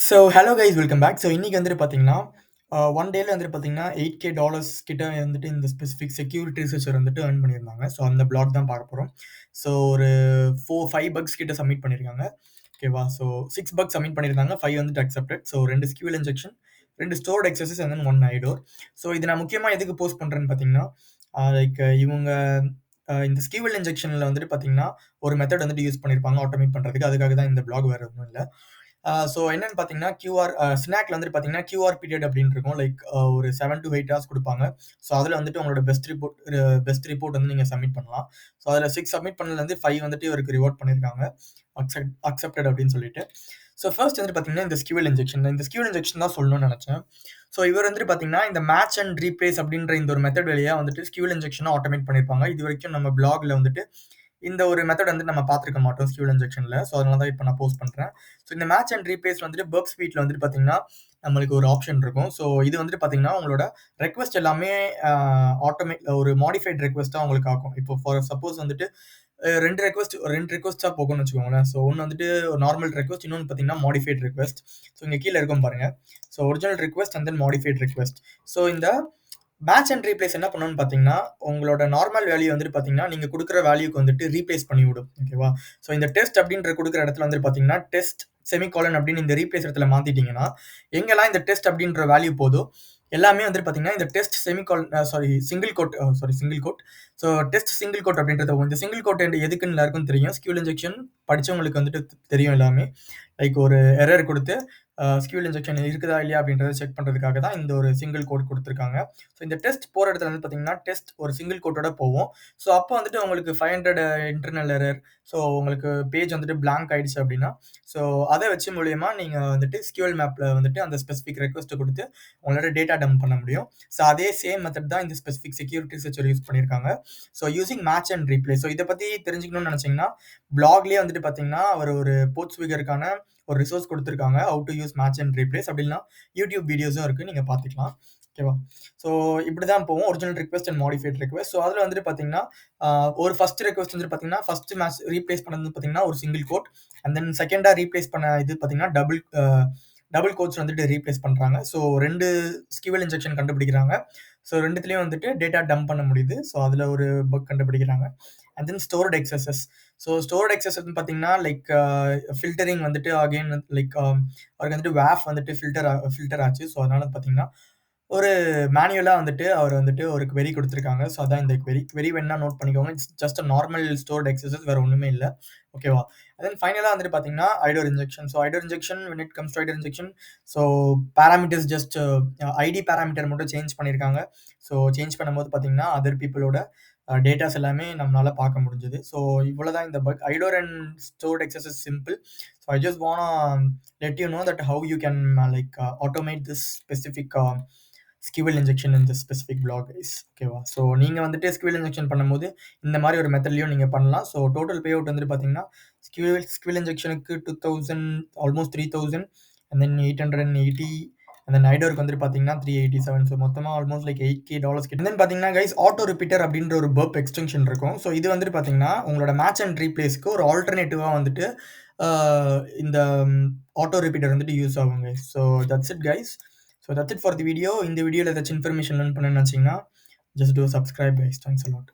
Hello guys welcome back. இன்னைக்கு வந்துட்டு பார்த்தீங்கன்னா, ஒன் டேல வந்துட்டு பார்த்தீங்கன்னா, $8K கிட்ட வந்துட்டு இந்த ஸ்பெசிஃபிக் செக்யூரிட்டி ரிசர்ச்சர் வந்துட்டு ஏர்ன் பண்ணியிருந்தாங்க. அந்த பிளாக் தான் பார்க்க போறோம். ஒரு 5 பக்ஸ் கிட்ட சப்மிட் பண்ணியிருக்காங்க. ஓகேவா? 6 பக்ஸ் சப்மிட் பண்ணியிருந்தாங்க. 5 வந்துட்டு accepted. 2 SQL injection, 2 stored XSS and then 1 IDOR. இது நான் முக்கியமா எதுக்கு போஸ்ட் பண்றேன்னு பார்த்தீங்கன்னா, இவங்க இந்த SQL இன்ஜெக்ஷன்ல வந்துட்டு பார்த்தீங்கன்னா, ஒரு மெத்தட் வந்துட்டு யூஸ் பண்ணியிருப்பாங்க ஆட்டோமேட் பண்றதுக்கு. அதுக்காக தான் இந்த பிளாக் வேற ஒண்ணும் இல்ல. என்னன்னு பார்த்தீங்கன்னா, ஸ்நாக்ல வந்துட்டு பார்த்தீங்கன்னா, கியூஆர் பீரியட் அப்படின்னு இருக்கும். ஒரு 7 to 8 ஹார்ஸ் குடுப்பாங்க. அதில வந்துட்டு உங்களோட பெஸ்ட் ரிப்போர்ட் வந்து நீங்க சப்மிட் பண்ணலாம். அதில 6 சப்மிட் பண்ணதுலருந்து 5 வந்துட்டு இவருக்கு ரிவார்ட் பண்ணியிருக்காங்க. அக்செப்டட் அப்படின்னு சொல்லிட்டு. ஃபர்ஸ்ட் வந்துட்டு பார்த்தீங்கன்னா, இந்த ஸ்கியூஎல் இன்ஜெக்ஷன். இந்த ஸ்கியூஎல் இன்ஜெக்ஷன் தான் சொல்லணும்னு நெனச்சேன். இவர் வந்துட்டு பார்த்தீங்கன்னா, இந்த மேட்ச் அண்ட் ரீப்ளேஸ் அப்படின்ற இந்த ஒரு மெத்தட் வழியா வந்துட்டு ஸ்கியூஎல் இன்ஜெக்ஷன ஆட்டோமேட் பண்ணியிருப்பாங்க. இதுவரைக்கும் நம்ம பிளாக்ல வந்துட்டு இந்த ஒரு மெத்தட் வந்து நம்ம பார்த்திருக்க மாட்டோம் ஸ்கியூஎல் இன்ஜெக்ஷன்ல. அதனால தான் இப்ப நான் போஸ்ட் பண்றேன். இந்த மேட்ச் அண்ட் ரீப்ளேஸ்ல வந்துட்டு பர்ப் ஸ்பீட்ல வந்துட்டு பார்த்தீங்கன்னா, நம்மளுக்கு ஒரு ஆப்ஷன் இருக்கும். இது வந்துட்டு பார்த்தீங்கன்னா, உங்களோட ரெக்வெஸ்ட் எல்லாமே ஒரு மாடிஃபைட் ரெக்வெஸ்ட்டா உங்களுக்கு ஆக்கும். இப்போ சப்போஸ் வந்துட்டு 2 ரெக்வெஸ்ட்டா போகும்னு வச்சுக்கோங்களேன். ஒண்ணு வந்துட்டு நார்மல் ரெக்வெஸ்ட், இன்னொன்னு பார்த்தீங்கன்னா மாடிஃபைட் ரெக்வெஸ்ட். இங்க கீழ இருக்கும் பாருங்க. Original request and then modified request. இந்த மேட்ச் அண்ட் ரீப்ளேஸ் என்ன பண்ணும்னு பார்த்தீங்கன்னா, உங்களோட நார்மல் வேல்யூ வந்துட்டு பார்த்தீங்கன்னா, நீங்க குடுக்குற வேல்யூக்கு வந்துட்டு ரீப்ளேஸ் பண்ணி விடும். ஓகேவா? இந்த டெஸ்ட் அப்படின்ற குடுக்குற இடத்துல வந்துட்டு பார்த்தீங்கன்னா, டெஸ்ட் செமிகோலன் அப்படின்னு இந்த ரீப்ளேஸ் இடத்துல மாத்திட்டீங்கன்னா, எங்கெல்லாம் இந்த டெஸ்ட் அப்படின்ற வேல்யூ போதோ, எல்லாமே வந்துட்டு பார்த்தீங்கன்னா, இந்த test single code. Test single code அப்படின்றது இந்த சிங்கிள் கோட் எதுக்குன்னு எல்லாருக்கும் தெரியும். ஸ்கியூஎல் இன்ஜெக்ஷன் படிச்சவங்களுக்கு வந்துட்டு தெரியும் எல்லாமே. ஒரு எரர் குடுத்து ஸ்கியூஎல் இன்ஜெக்ஷன் இருக்குதா இல்லையா அப்படின்றத செக் பண்றதுக்காக தான் இந்த ஒரு சிங்கிள் கோட் குடுத்துருக்காங்க. இந்த டெஸ்ட் போற இடத்துல வந்து பார்த்தீங்கன்னா, டெஸ்ட் ஒரு சிங்கிள் கோட்டோட போவும். அப்போ வந்துட்டு உங்களுக்கு 500 இன்டர்னல் எரர், உங்களுக்கு பேஜ் வந்துட்டு பிளாங்க் ஆயிடுச்சு அப்படின்னா, அத வச்சு மூலியமா நீங்க வந்துட்டு SQL மேப்ல வந்துட்டு அந்த ஸ்பெசிஃபிக் ரெக்வெஸ்ட்ட குடுத்து உங்களோட டேட்டா டம்ப் பண்ண முடியும். அதே சேம் மெத்தட் தான் இந்த ஸ்பெசிஃபிக் செக்யூரிட்டி ரிசர்ச்சர் யூஸ் பண்ணியிருக்காங்க. Using match and replace. இத பத்தி தெரிஞ்சுக்கணும்னு நெனச்சீங்கன்னா, பிளாக்லயே வந்துட்டு பார்த்தீங்கன்னா, அவர் ஒரு போர்ட்ஸ்விகருக்கான ஒரு ரிசோர்ஸ் குடுத்திருக்காங்க. How to use match and replace அப்படி இல்லன்னா யூடியூப் வீடியோஸும் இருக்கு. நீங்க பார்த்துக்கலாம். ஓகேவா? இப்படிதான் போவும். Original request and modified request. அதுல வந்துட்டு பார்த்தீங்கன்னா, ஒரு ஃபர்ஸ்ட் ரிக்வெஸ்ட் வந்துட்டு பார்த்தீங்கன்னா, ஃபர்ஸ்ட் மேட்ச் ரீப்ளேஸ் பண்ணது வந்து பார்த்தீங்கன்னா, ஒரு சிங்கிள் கோட். அண்ட் தென் செகண்டா ரீப்ளேஸ் பண்ண இது பார்த்தீங்கன்னா, டபுள் கோட்ஸ் வந்துட்டு ரீப்ளேஸ் பண்றாங்க. 2 ஸ்கியூஎல் இன்ஜெக்ஷன் கண்டுபிடிக்கிறாங்க. 2த்துலயும் வந்துட்டு டேட்டா டம்ப் பண்ண முடியுது. அதுல ஒரு பக் கண்டுபிடிக்கிறாங்க. And then stored XSS. Stored எக்ஸஸஸ்ன்னு பார்த்தீங்கன்னா, ஃபில்டரிங் வந்துட்டு அகைன் அவருக்கு வந்துட்டு WAF வந்துட்டு ஃபில்டர் ஆச்சு. அதனால பார்த்தீங்கன்னா, ஒரு மேனுவலா வந்துட்டு அவர் வந்துட்டு ஒரு க்வெரி குடுத்திருக்காங்க. அதான் இந்த க்வெரி. க்வெரி வேணும்னா நோட் பண்ணிக்கோங்க. It's just a normal stored XSS வேற ஒண்ணுமே இல்ல. ஓகேவா? தென் ஃபைனலா வந்துட்டு பார்த்தீங்கன்னா, IDOR injection. IDOR injection when it comes to IDOR injection, so parameters just ID parameter மட்டும் சேஞ்ச் பண்ணியிருக்காங்க. சேஞ்ச் பண்ணும்போது பார்த்தீங்கன்னா, அதர் பீப்பிளோட டேட்டாஸ் எல்லாமே நம்மளால பார்க்க முடிஞ்சது. இவ்வளோதான் இந்த bug. IDOR and stored XSS simple. I just wanna let you know that how you can automate this specific SQL injection in this specific block guys. ஓகேவா? நீங்க வந்துட்டு ஸ்கியூஎல் இன்ஜெக்ஷன் பண்ணும்போது இந்த மாரி ஒரு மெத்தட்லயும் நீங்க பண்ணலாம். டோட்டல் பே அவுட் வந்துட்டு பார்த்தீங்கன்னா, ஸ்கியூஎல் இன்ஜெக்ஷனுக்கு 2000 almost 3000 and then 880 and then ஐடோருக்கு வந்துட்டு பார்த்தீங்கன்னா 387. மொத்தமா ஆல்மோஸ்ட் $8K கிட்ட. தென் பார்த்தீங்கன்னா கைஸ், ஆட்டோ ரிப்பீட்டர் அப்படின்ற ஒரு பர்ப் எக்ஸ்டென்ஷன் இருக்கும். இது வந்துட்டு பார்த்தீங்கன்னா, உங்களோட மேட்ச் அண்ட் ரீப்ளேஸ்க்கு ஒரு ஆல்டர்னேட்டிவா வந்துட்டு இந்த ஆட்டோ ரிப்பீட்டர் வந்துட்டு யூஸ் ஆகும் guys. That's it guys. That's it for the video. இந்த வீடியோல ஏதாச்சும் இன்ஃபர்மேஷன் லேர்ன் பண்ணணும்னு நெனச்சீங்கன்னா, just do subscribe guys. Thanks a lot.